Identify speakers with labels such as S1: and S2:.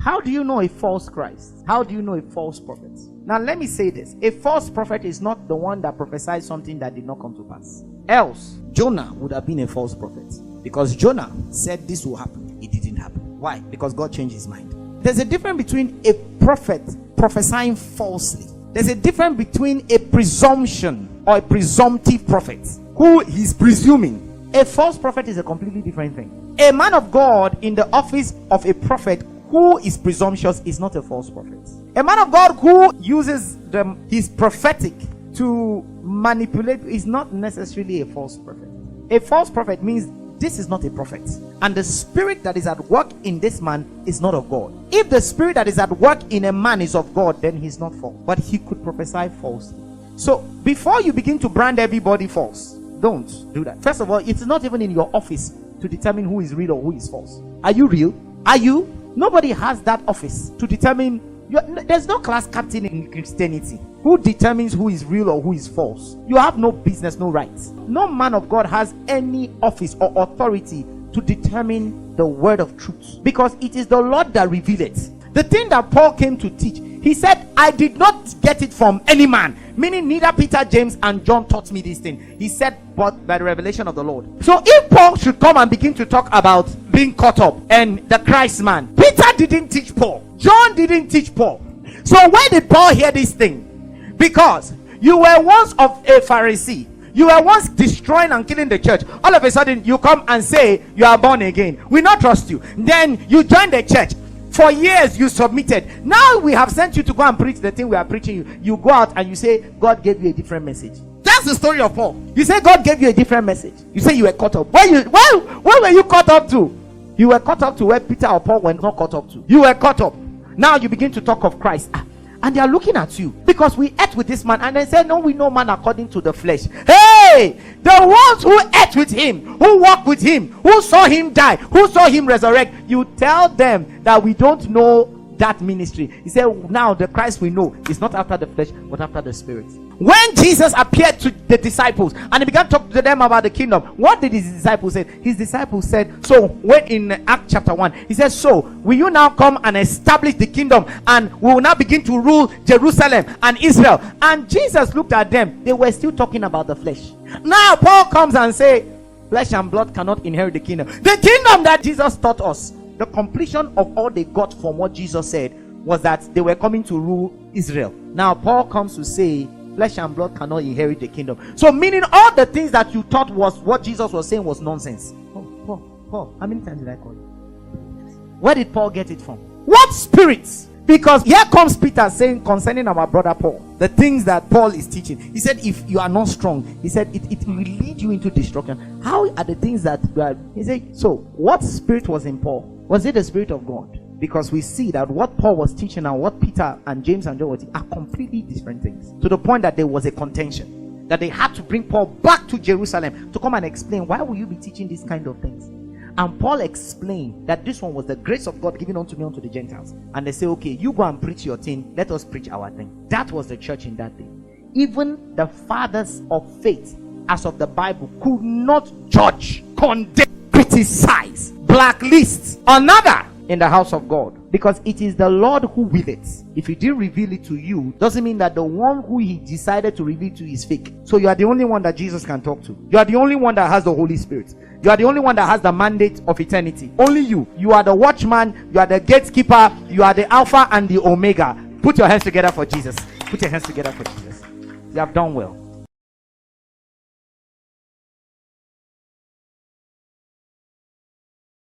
S1: How do you know a false Christ? How do you know a false prophet? Now let me say this. A false prophet is not the one that prophesied something that did not come to pass. Else, Jonah would have been a false prophet. Because Jonah said this will happen. It didn't happen. Why? Because God changed his mind. There's a difference between a prophet prophesying falsely. There's a difference between a presumption or a presumptive prophet who is presuming. A false prophet is a completely different thing. A man of God in the office of a prophet who is presumptuous is not a false prophet. A man of God who uses his prophetic to manipulate is not necessarily a false prophet. A false prophet means this is not a prophet, and the spirit that is at work in this man is not of God. If the spirit that is at work in a man is of God, then he's not false, but he could prophesy falsely. So before you begin to brand everybody false, don't do that. First of all, it's not even in your office to determine who is real or who is false. Are you real? Are you? Nobody has that office to determine. There's no class captain in Christianity who determines who is real or who is false. You have no business, no rights. No man of God has any office or authority to determine the word of truth, because it is the Lord that reveals it. The thing that Paul came to teach, he said, I did not get it from any man, meaning neither Peter, James, and John taught me this thing. He said, but by the revelation of the Lord. So if Paul should come and begin to talk about being caught up and the Christ man, Peter didn't teach Paul, John didn't teach Paul. So where did Paul hear this thing? Because you were once of a Pharisee, you were once destroying and killing the church. All of a sudden you come and say you are born again. We not trust you. Then you join the church. For years you submitted. Now we have sent you to go and preach the thing we are preaching. You go out and you say God gave you a different message. That's the story of Paul. You say God gave you a different message. You say you were caught up. Where were you caught up to? You were caught up to where Peter or Paul were not caught up to. You were caught up. Now you begin to talk of Christ. And they are looking at you because we ate with this man, and they said, no, we know man according to the flesh. Hey, the ones who ate with him, who walked with him, who saw him die, who saw him resurrect, you tell them that we don't know that ministry. He said, now the Christ we know is not after the flesh but after the spirit. When Jesus appeared to the disciples and he began to talk to them about the kingdom, what did his disciples say? His disciples said, so when in Acts chapter 1, he says, so will you now come and establish the kingdom, and we will now begin to rule Jerusalem and Israel? And Jesus looked at them. They were still talking about the flesh. Now Paul comes and say, flesh and blood cannot inherit the kingdom. The kingdom that Jesus taught us, the completion of all they got from what Jesus said was that they were coming to rule Israel. Now Paul comes to say flesh and blood cannot inherit the kingdom. So meaning all the things that you thought was what Jesus was saying was nonsense. Paul, how many times did I call you? Where did Paul get it from? What spirits? Because here comes Peter saying concerning our brother Paul, the things that Paul is teaching. He said, if you are not strong, he said, it will lead you into destruction. How are the things that you are? He said, so what spirit was in Paul? Was it the spirit of God? Because we see that what Paul was teaching and what Peter and James and John were teaching are completely different things. To the point that there was a contention, that they had to bring Paul back to Jerusalem to come and explain, why will you be teaching these kind of things? And Paul explained that this one was the grace of God given unto me, unto the Gentiles. And they say, okay, you go and preach your thing, let us preach our thing. That was the church in that day. Even the fathers of faith, as of the Bible, could not judge, condemn, criticize, blacklist another in the house of God, because it is the Lord who will it. If he didn't reveal it to you, doesn't mean that the one who he decided to reveal to is fake. So you are the only one that Jesus can talk to. You are the only one that has the Holy Spirit. You are the only one that has the mandate of eternity. Only you. You are the watchman. You are the gatekeeper. You are the Alpha and the Omega. Put your hands together for Jesus. Put your hands together for Jesus. You have done well.